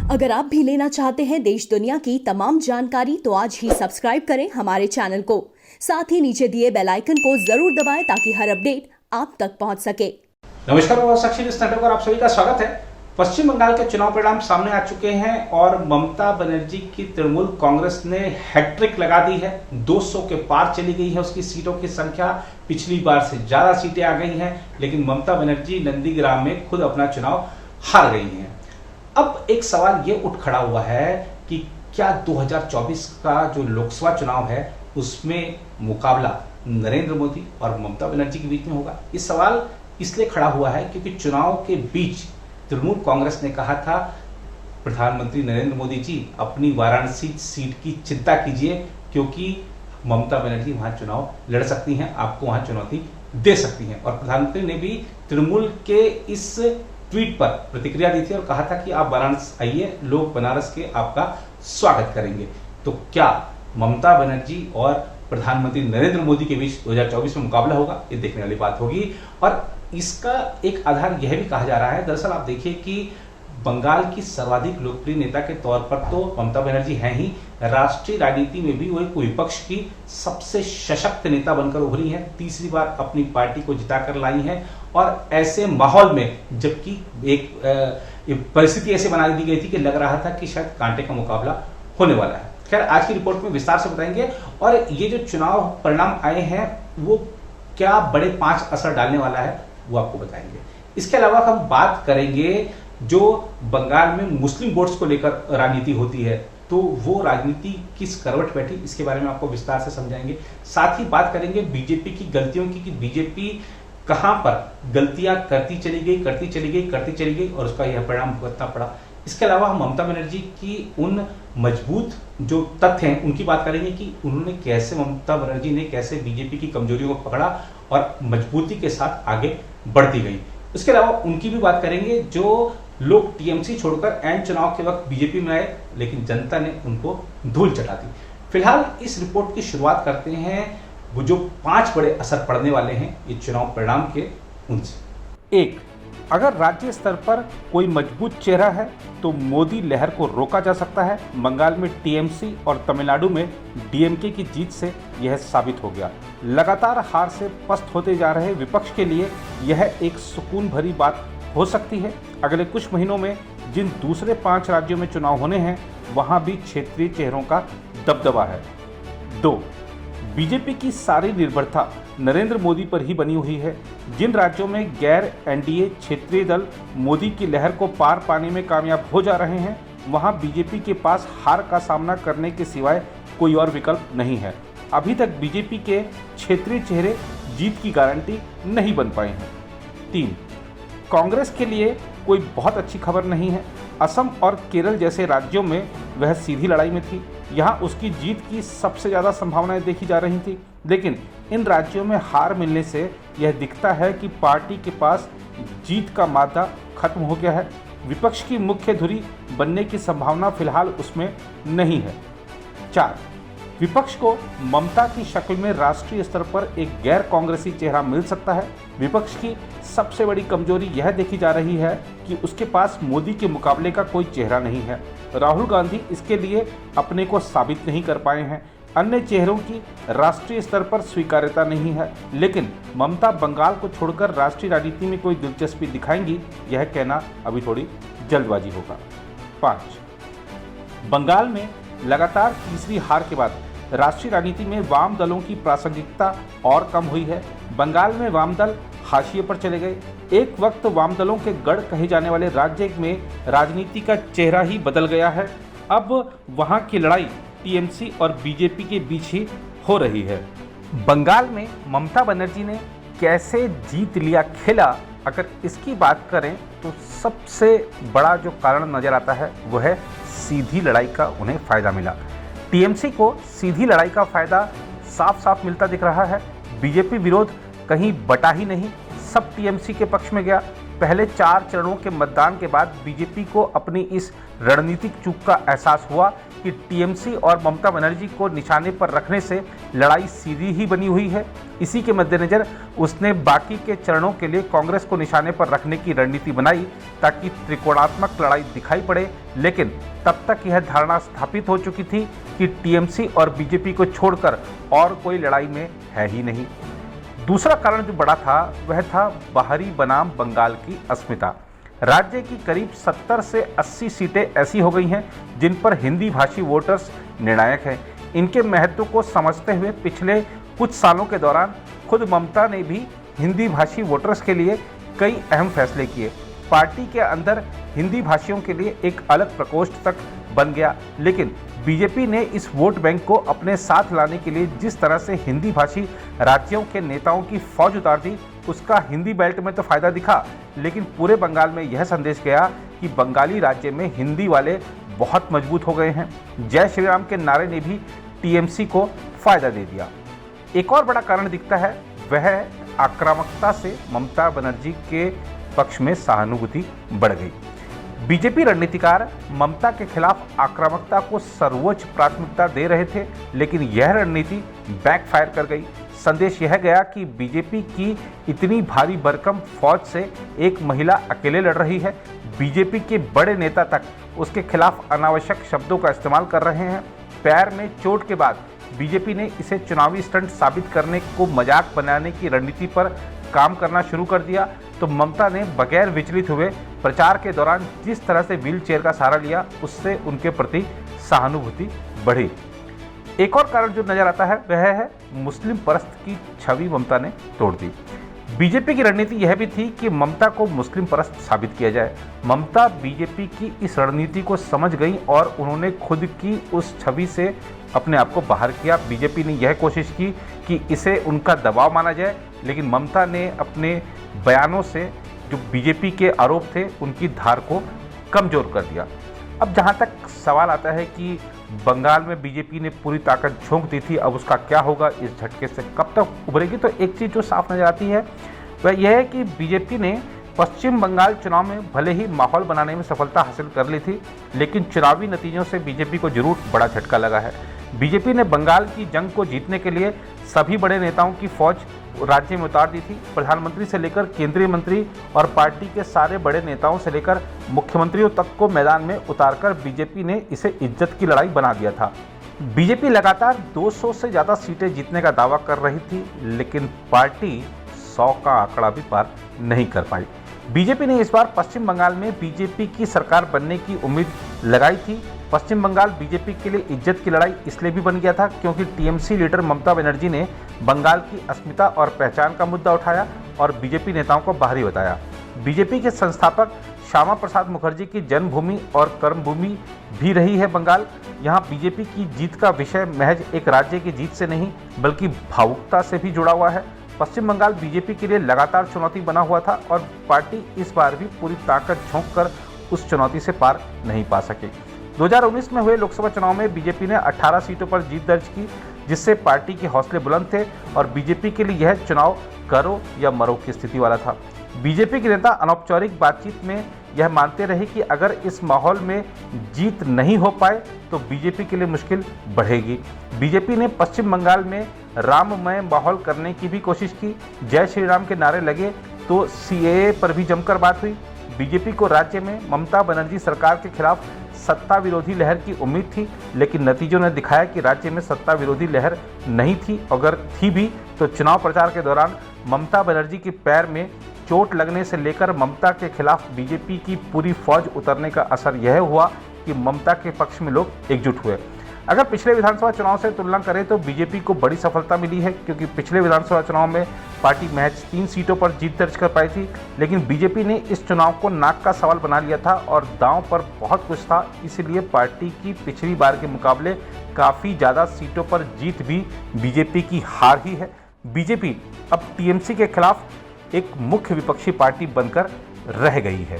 अगर आप भी लेना चाहते हैं देश दुनिया की तमाम जानकारी तो आज ही सब्सक्राइब करें हमारे चैनल को। साथ ही नीचे दिए बेल आइकन को जरूर दबाएं ताकि हर अपडेट आप तक पहुंच सके। नमस्कार, मैं साक्षी न्यूज़ नेटवर्क पर आप सभी का स्वागत है। पश्चिम बंगाल के चुनाव परिणाम सामने आ चुके हैं और ममता बनर्जी की तृणमूल कांग्रेस ने हैट्रिक लगा दी है। 200 के पार चली गई है उसकी सीटों की संख्या, पिछली बार से ज्यादा सीटें आ गई हैं। लेकिन ममता बनर्जी नंदीग्राम में खुद अपना चुनाव हार गई हैं। अब एक सवाल ये उठ खड़ा हुआ है कि क्या 2024 का जो लोकसभा चुनाव है उसमें मुकाबला नरेंद्र मोदी और ममता बनर्जी के बीच में होगा। ये सवाल इसलिए खड़ा हुआ है क्योंकि चुनाव के बीच तृणमूल कांग्रेस ने कहा था, प्रधानमंत्री नरेंद्र मोदी जी अपनी वाराणसी सीट की चिंता कीजिए क्योंकि ममता बनर्जी वहां चुनाव लड़ सकती हैं, आपको वहां चुनौती दे सकती हैं। और प्रधानमंत्री ने भी तृणमूल के इस ट्वीट पर प्रतिक्रिया दी थी और कहा था कि आप वाराणसी आइए, लोग बनारस के आपका स्वागत करेंगे। तो क्या ममता बनर्जी और प्रधानमंत्री नरेंद्र मोदी के बीच 2024 में मुकाबला होगा, ये देखने वाली बात होगी। और इसका एक आधार यह भी कहा जा रहा है, दरअसल आप देखिए कि बंगाल की सर्वाधिक लोकप्रिय नेता के तौर पर तो ममता बनर्जी हैं ही, राष्ट्रीय राजनीति में भी वो एक विपक्ष की सबसे सशक्त नेता बनकर उभरी हैं, तीसरी बार अपनी पार्टी को जिताकर लाई हैं। और ऐसे माहौल में जबकि एक परिस्थिति ऐसे बना दी गई थी कि लग रहा था कि शायद कांटे का मुकाबला होने वाला है। खैर, आज की रिपोर्ट में विस्तार से बताएंगे और ये जो चुनाव परिणाम आए हैं वो क्या बड़े 5 असर डालने वाला है वो आपको बताएंगे। इसके अलावा हम बात करेंगे जो बंगाल में मुस्लिम वोट्स को लेकर राजनीति होती है, तो वो राजनीति किस करवट बैठी, इसके बारे में आपको विस्तार से समझाएंगे। साथ ही बात करेंगे बीजेपी की गलतियों की कि बीजेपी कहां पर गलतियां करती चली गई और उसका यह परिणाम भुगतना पड़ा। इसके अलावा हम ममता बनर्जी की उन मजबूत जो तथ्य हैं उनकी बात करेंगे कि उन्होंने कैसे, ममता बनर्जी ने कैसे बीजेपी की कमजोरियों को पकड़ा और मजबूती के साथ आगे बढ़ती गई। इसके अलावा उनकी भी बात करेंगे जो लोग टीएमसी छोड़कर एंड चुनाव के वक्त बीजेपी में आए लेकिन जनता ने उनको धूल चटा दी। फिलहाल इस रिपोर्ट की शुरुआत करते हैं वो जो 5 बड़े असर पड़ने वाले हैं ये चुनाव परिणाम के उनसे। 1. अगर राज्य स्तर पर कोई मजबूत चेहरा है तो मोदी लहर को रोका जा सकता है। बंगाल में टीएमसी और तमिलनाडु में डीएमके की जीत से यह साबित हो गया। लगातार हार से पस्त होते जा रहे विपक्ष के लिए यह एक सुकून भरी बात हो सकती है। अगले कुछ महीनों में जिन दूसरे 5 राज्यों में चुनाव होने हैं वहां भी क्षेत्रीय चेहरों का दबदबा है। 2. बीजेपी की सारी निर्भरता नरेंद्र मोदी पर ही बनी हुई है। जिन राज्यों में गैर एनडीए क्षेत्रीय दल मोदी की लहर को पार पाने में कामयाब हो जा रहे हैं वहां बीजेपी के पास हार का सामना करने के सिवाय कोई और विकल्प नहीं है। अभी तक बीजेपी के क्षेत्रीय चेहरे जीत की गारंटी नहीं बन पाए हैं। 3. कांग्रेस के लिए कोई बहुत अच्छी खबर नहीं है। असम और केरल जैसे राज्यों में वह सीधी लड़ाई में थी, यहाँ उसकी जीत की सबसे ज़्यादा संभावनाएं देखी जा रही थी। लेकिन इन राज्यों में हार मिलने से यह दिखता है कि पार्टी के पास जीत का मादा खत्म हो गया है। विपक्ष की मुख्य धुरी बनने की संभावना फिलहाल उसमें नहीं है। 4. विपक्ष को ममता की शक्ल में राष्ट्रीय स्तर पर एक गैर कांग्रेसी चेहरा मिल सकता है। विपक्ष की सबसे बड़ी कमजोरी यह देखी जा रही है कि उसके पास मोदी के मुकाबले का कोई चेहरा नहीं है। राहुल गांधी इसके लिए अपने को साबित नहीं कर पाए हैं। अन्य चेहरों की राष्ट्रीय स्तर पर स्वीकार्यता नहीं है। लेकिन ममता बंगाल को छोड़कर राष्ट्रीय राजनीति में कोई दिलचस्पी दिखाएंगी, यह कहना अभी थोड़ी जल्दबाजी होगा। 5. बंगाल में लगातार तीसरी हार के बाद राष्ट्रीय राजनीति में वाम दलों की प्रासंगिकता और कम हुई है। बंगाल में वाम दल हाशिए पर चले गए। एक वक्त वाम दलों के गढ़ कहे जाने वाले राज्य में राजनीति का चेहरा ही बदल गया है। अब वहां की लड़ाई टीएमसी और बीजेपी के बीच ही हो रही है। बंगाल में ममता बनर्जी ने कैसे जीत लिया खेला, अगर इसकी बात करें तो सबसे बड़ा जो कारण नजर आता है वो है सीधी लड़ाई का उन्हें फायदा मिला। टीएमसी को सीधी लड़ाई का फायदा साफ साफ मिलता दिख रहा है। बीजेपी विरोध कहीं बटा ही नहीं, सब टीएमसी के पक्ष में गया। पहले 4 चरणों के मतदान के बाद बीजेपी को अपनी इस रणनीतिक चूक का एहसास हुआ कि टीएमसी और ममता बनर्जी को निशाने पर रखने से लड़ाई सीधी ही बनी हुई है। इसी के मद्देनजर उसने बाकी के चरणों के लिए कांग्रेस को निशाने पर रखने की रणनीति बनाई ताकि त्रिकोणात्मक लड़ाई दिखाई पड़े, लेकिन तब तक यह धारणा स्थापित हो चुकी थी कि टीएमसी और बीजेपी को छोड़कर और कोई लड़ाई में है ही नहीं। दूसरा कारण जो बड़ा था वह था बाहरी बनाम बंगाल की अस्मिता। राज्य की करीब 70 से 80 सीटें ऐसी हो गई हैं जिन पर हिंदी भाषी वोटर्स निर्णायक हैं। इनके महत्व को समझते हुए पिछले कुछ सालों के दौरान खुद ममता ने भी हिंदी भाषी वोटर्स के लिए कई अहम फैसले किए। पार्टी के अंदर हिंदी भाषियों के लिए एक अलग प्रकोष्ठ तक बन गया, लेकिन बीजेपी ने इस वोट बैंक को अपने साथ लाने के लिए जिस तरह से हिंदी भाषी राज्यों के नेताओं की फौज उतार दी, उसका हिंदी बेल्ट में तो फायदा दिखा, लेकिन पूरे बंगाल में यह संदेश गया कि बंगाली राज्य में हिंदी वाले बहुत मजबूत हो गए हैं। जय श्री राम के नारे ने भी टीएमसी को फायदा दे दिया। एक और बड़ा कारण दिखता है, वह आक्रामकता से ममता बनर्जी के पक्ष में सहानुभूति बढ़ गई। बीजेपी रणनीतिकार ममता के खिलाफ आक्रामकता को सर्वोच्च प्राथमिकता दे रहे थे, लेकिन यह रणनीति बैकफायर कर गई। संदेश यह गया कि बीजेपी की इतनी भारी भरकम फौज से एक महिला अकेले लड़ रही है। बीजेपी के बड़े नेता तक उसके खिलाफ अनावश्यक शब्दों का इस्तेमाल कर रहे हैं। पैर में चोट के बाद बीजेपी ने इसे चुनावी स्टंट साबित करने को मजाक बनाने की रणनीति पर काम करना शुरू कर दिया, तो ममता ने बगैर विचलित हुए प्रचार के दौरान जिस तरह से व्हील चेयर का सहारा लिया, उससे उनके प्रति सहानुभूति बढ़ी। एक और कारण जो नजर आता है वह है मुस्लिम परस्त की छवि ममता ने तोड़ दी। बीजेपी की रणनीति यह भी थी कि ममता को मुस्लिम परस्त साबित किया जाए। ममता बीजेपी की इस रणनीति को समझ गई और उन्होंने खुद की उस छवि से अपने आप को बाहर किया। बीजेपी ने यह कोशिश की कि इसे उनका दबाव माना जाए, लेकिन ममता ने अपने बयानों से जो बीजेपी के आरोप थे उनकी धार को कमजोर कर दिया। अब जहां तक सवाल आता है कि बंगाल में बीजेपी ने पूरी ताकत झोंक दी थी, अब उसका क्या होगा, इस झटके से कब तक उभरेगी, तो एक चीज़ जो साफ नजर आती है वह यह है कि बीजेपी ने पश्चिम बंगाल चुनाव में भले ही माहौल बनाने में सफलता हासिल कर ली थी, लेकिन चुनावी नतीजों से बीजेपी को जरूर बड़ा झटका लगा है। बीजेपी ने बंगाल की जंग को जीतने के लिए सभी बड़े नेताओं की फौज राज्य में उतार दी थी। प्रधानमंत्री से लेकर केंद्रीय मंत्री और पार्टी के सारे बड़े नेताओं से लेकर मुख्यमंत्रियों तक को मैदान में उतारकर बीजेपी ने इसे इज्जत की लड़ाई बना दिया था। बीजेपी लगातार 200 से ज़्यादा सीटें जीतने का दावा कर रही थी, लेकिन पार्टी 100 का आंकड़ा भी पार नहीं कर पाई। बीजेपी ने इस बार पश्चिम बंगाल में बीजेपी की सरकार बनने की उम्मीद लगाई थी। पश्चिम बंगाल बीजेपी के लिए इज्जत की लड़ाई इसलिए भी बन गया था क्योंकि टीएमसी लीडर ममता बनर्जी ने बंगाल की अस्मिता और पहचान का मुद्दा उठाया और बीजेपी नेताओं को बाहरी बताया। बीजेपी के संस्थापक श्यामा प्रसाद मुखर्जी की जन्मभूमि और कर्मभूमि भी रही है बंगाल। यहाँ बीजेपी की जीत का विषय महज एक राज्य की जीत से नहीं बल्कि भावुकता से भी जुड़ा हुआ है। पश्चिम बंगाल बीजेपी के लिए लगातार चुनौती बना हुआ था और पार्टी इस बार भी पूरी ताकत झोंक कर उस चुनौती से पार नहीं पा सकी। 2019 में हुए लोकसभा चुनाव में बीजेपी ने 18 सीटों पर जीत दर्ज की, जिससे पार्टी के हौसले बुलंद थे और बीजेपी के लिए यह चुनाव करो या मरो की स्थिति वाला था। बीजेपी के नेता अनौपचारिक बातचीत में यह मानते रहे कि अगर इस माहौल में जीत नहीं हो पाए तो बीजेपी के लिए मुश्किल बढ़ेगी। बीजेपी ने पश्चिम बंगाल में राममय माहौल करने की भी कोशिश की। जय श्री राम के नारे लगे तो सीएए पर भी जमकर बात हुई। बीजेपी को राज्य में ममता बनर्जी सरकार के खिलाफ सत्ता विरोधी लहर की उम्मीद थी, लेकिन नतीजों ने दिखाया कि राज्य में सत्ता विरोधी लहर नहीं थी। अगर थी भी तो चुनाव प्रचार के दौरान ममता बनर्जी के पैर में चोट लगने से लेकर ममता के खिलाफ बीजेपी की पूरी फौज उतरने का असर यह हुआ कि ममता के पक्ष में लोग एकजुट हुए। अगर पिछले विधानसभा चुनाव से तुलना करें तो बीजेपी को बड़ी सफलता मिली है, क्योंकि पिछले विधानसभा चुनाव में पार्टी महज 3 सीटों पर जीत दर्ज कर पाई थी, लेकिन बीजेपी ने इस चुनाव को नाक का सवाल बना लिया था और दांव पर बहुत कुछ था। इसलिए पार्टी की पिछली बार के मुकाबले काफ़ी ज़्यादा सीटों पर जीत भी बीजेपी की हार ही है। बीजेपी अब टीएमसी के खिलाफ एक मुख्य विपक्षी पार्टी बनकर रह गई है।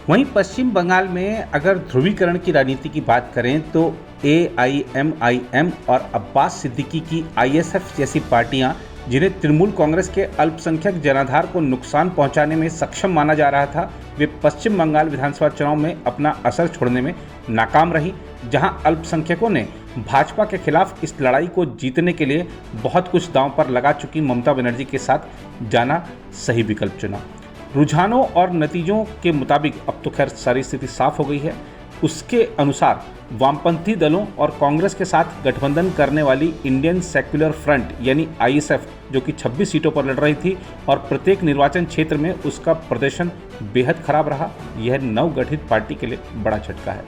वहीं पश्चिम बंगाल में अगर ध्रुवीकरण की राजनीति की बात करें तो AIMIM और अब्बास सिद्दीकी की ISF जैसी पार्टियां जिन्हें तृणमूल कांग्रेस के अल्पसंख्यक जनाधार को नुकसान पहुंचाने में सक्षम माना जा रहा था, वे पश्चिम बंगाल विधानसभा चुनाव में अपना असर छोड़ने में नाकाम रही, जहां अल्पसंख्यकों ने भाजपा के खिलाफ इस लड़ाई को जीतने के लिए बहुत कुछ दांव पर लगा चुकी ममता बनर्जी के साथ जाना सही विकल्प चुना। रुझानों और नतीजों के मुताबिक अब तो खैर सारी स्थिति साफ हो गई है। उसके अनुसार वामपंथी दलों और कांग्रेस के साथ गठबंधन करने वाली इंडियन सेक्युलर फ्रंट यानी आईएसएफ, जो कि 26 सीटों पर लड़ रही थी और प्रत्येक निर्वाचन क्षेत्र में उसका प्रदर्शन बेहद खराब रहा, यह नवगठित पार्टी के लिए बड़ा झटका है।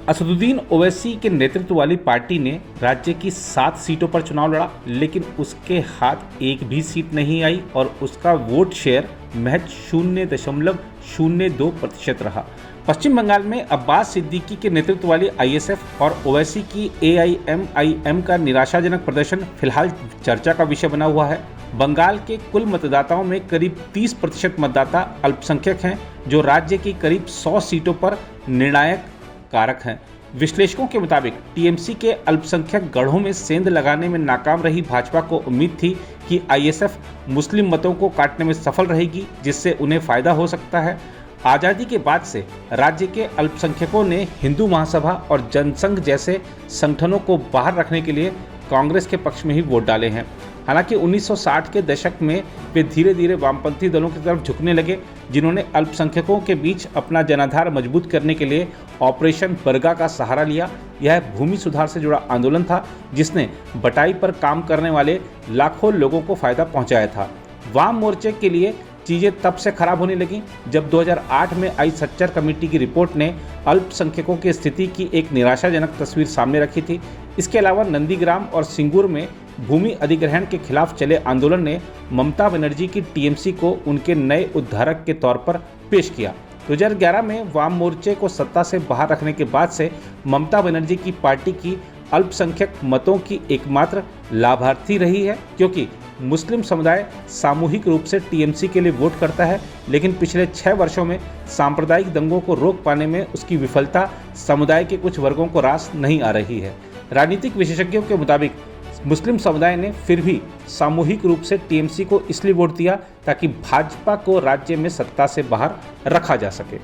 असदुद्दीन ओवैसी के नेतृत्व वाली पार्टी ने राज्य की 7 सीटों पर चुनाव लड़ा, लेकिन उसके हाथ एक भी सीट नहीं आई और उसका वोट शेयर महज 0.02% रहा। पश्चिम बंगाल में अब्बास सिद्दीकी के नेतृत्व वाली आईएसएफ और ओवैसी की एआईएमआईएम का निराशाजनक प्रदर्शन फिलहाल चर्चा का विषय बना हुआ है। बंगाल के कुल मतदाताओं में करीब 30% मतदाता अल्पसंख्यक हैं, जो राज्य की करीब 100 सीटों पर निर्णायक कारक हैं। विश्लेषकों के मुताबिक टीएमसी के अल्पसंख्यक गढ़ों में सेंध लगाने में नाकाम रही भाजपा को उम्मीद थी कि आईएसएफ मुस्लिम मतों को काटने में सफल रहेगी, जिससे उन्हें फायदा हो सकता है। आज़ादी के बाद से राज्य के अल्पसंख्यकों ने हिंदू महासभा और जनसंघ जैसे संगठनों को बाहर रखने के लिए कांग्रेस के पक्ष में ही वोट डाले हैं। हालांकि 1960 के दशक में वे धीरे धीरे वामपंथी दलों की तरफ झुकने लगे, जिन्होंने अल्पसंख्यकों के बीच अपना जनाधार मजबूत करने के लिए ऑपरेशन बरगा का सहारा लिया। यह भूमि सुधार से जुड़ा आंदोलन था, जिसने बटाई पर काम करने वाले लाखों लोगों को फायदा पहुंचाया था। वाम मोर्चे के लिए चीज़ें तब से खराब होने लगी जब 2008 में आई सच्चर कमेटी की रिपोर्ट ने अल्पसंख्यकों की स्थिति की एक निराशाजनक तस्वीर सामने रखी थी। इसके अलावा नंदीग्राम और सिंगूर में भूमि अधिग्रहण के खिलाफ चले आंदोलन ने ममता बनर्जी की टीएमसी को उनके नए उद्धारक के तौर पर पेश किया। 2011 में वाम मोर्चे को सत्ता से बाहर रखने के बाद से ममता बनर्जी की पार्टी की अल्पसंख्यक मतों की एकमात्र लाभार्थी रही है, क्योंकि मुस्लिम समुदाय सामूहिक रूप से टीएमसी के लिए वोट करता है, लेकिन पिछले 6 वर्षों में सांप्रदायिक दंगों को रोक पाने में उसकी विफलता समुदाय के कुछ वर्गों को रास नहीं आ रही है। राजनीतिक विशेषज्ञों के मुताबिक मुस्लिम समुदाय ने फिर भी सामूहिक रूप से टीएमसी को इसलिए वोट दिया ताकि भाजपा को राज्य में सत्ता से बाहर रखा जा सके।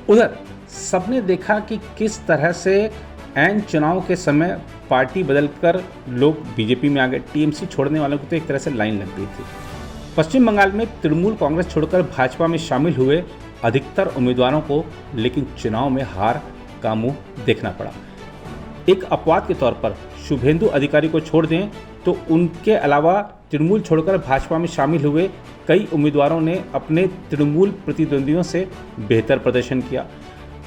उधर सबने देखा कि किस तरह से ऐन चुनाव के समय पार्टी बदलकर लोग बीजेपी में आ गए। टीएमसी छोड़ने वालों की तो एक तरह से लाइन लग गई थी। पश्चिम बंगाल में तृणमूल कांग्रेस छोड़कर भाजपा में शामिल हुए अधिकतर उम्मीदवारों को लेकिन चुनाव में हार का मुंह देखना पड़ा। एक अपवाद के तौर पर शुभेंदु अधिकारी को छोड़ दें तो उनके अलावा तृणमूल छोड़कर भाजपा में शामिल हुए कई उम्मीदवारों ने अपने तृणमूल प्रतिद्वंदियों से बेहतर प्रदर्शन किया।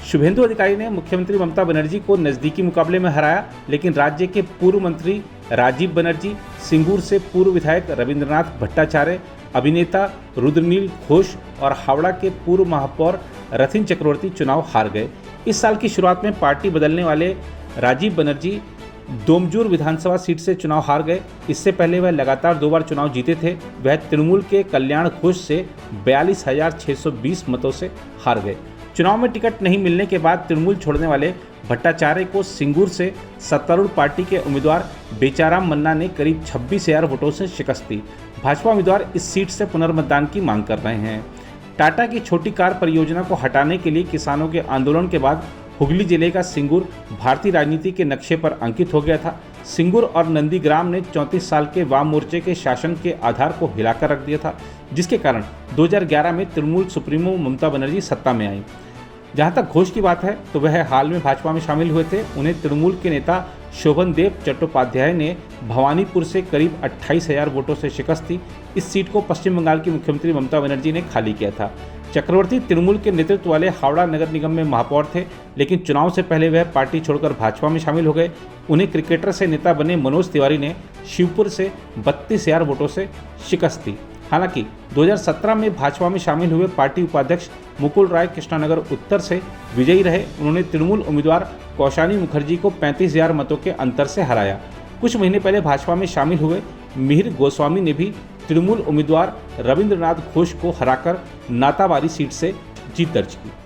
शुभेंदु अधिकारी ने मुख्यमंत्री ममता बनर्जी को नज़दीकी मुकाबले में हराया, लेकिन राज्य के पूर्व मंत्री राजीव बनर्जी, सिंगूर से पूर्व विधायक रविंद्रनाथ भट्टाचार्य, अभिनेता रुद्रनील घोष और हावड़ा के पूर्व महापौर रथिन चक्रवर्ती चुनाव हार गए। इस साल की शुरुआत में पार्टी बदलने वाले राजीव बनर्जी दोमजूर विधानसभा सीट से चुनाव हार गए। इससे पहले वह लगातार 2 बार चुनाव जीते थे। वह तृणमूल के कल्याण घोष से 42,620 मतों से हार गए। चुनाव में टिकट नहीं मिलने के बाद तृणमूल छोड़ने वाले भट्टाचार्य को सिंगूर से सत्तारूढ़ पार्टी के उम्मीदवार बेचाराम मन्ना ने करीब 26,000 वोटों से शिकस्त दी। भाजपा उम्मीदवार इस सीट से पुनर्मतदान की मांग कर रहे हैं। टाटा की छोटी कार परियोजना को हटाने के लिए किसानों के आंदोलन के बाद हुगली जिले का सिंगूर भारतीय राजनीति के नक्शे पर अंकित हो गया था। सिंगूर और नंदीग्राम ने 34 साल के वाम मोर्चे के शासन के आधार को हिलाकर रख दिया था, जिसके कारण 2011 में तृणमूल सुप्रीमो ममता बनर्जी सत्ता में आई। जहां तक घोष की बात है तो वह हाल में भाजपा में शामिल हुए थे। उन्हें तृणमूल के नेता शोभन देव चट्टोपाध्याय ने भवानीपुर से करीब 28,000 वोटों से शिकस्त दी। इस सीट को पश्चिम बंगाल की मुख्यमंत्री ममता बनर्जी ने खाली किया था। चक्रवर्ती तृणमूल के नेतृत्व वाले हावड़ा नगर निगम में महापौर थे, लेकिन चुनाव से पहले वह पार्टी छोड़कर भाजपा में शामिल हो गए। उन्हें क्रिकेटर से नेता बने मनोज तिवारी ने शिवपुर से 32,000 वोटों से शिकस्त दी। हालांकि 2017 में भाजपा में शामिल हुए पार्टी उपाध्यक्ष मुकुल राय कृष्णानगर उत्तर से विजयी रहे। उन्होंने तृणमूल उम्मीदवार कौशानी मुखर्जी को 35,000 मतों के अंतर से हराया। कुछ महीने पहले भाजपा में शामिल हुए मिहिर गोस्वामी ने भी तृणमूल उम्मीदवार रविंद्रनाथ घोष को हराकर नाताबारी सीट से जीत दर्ज की।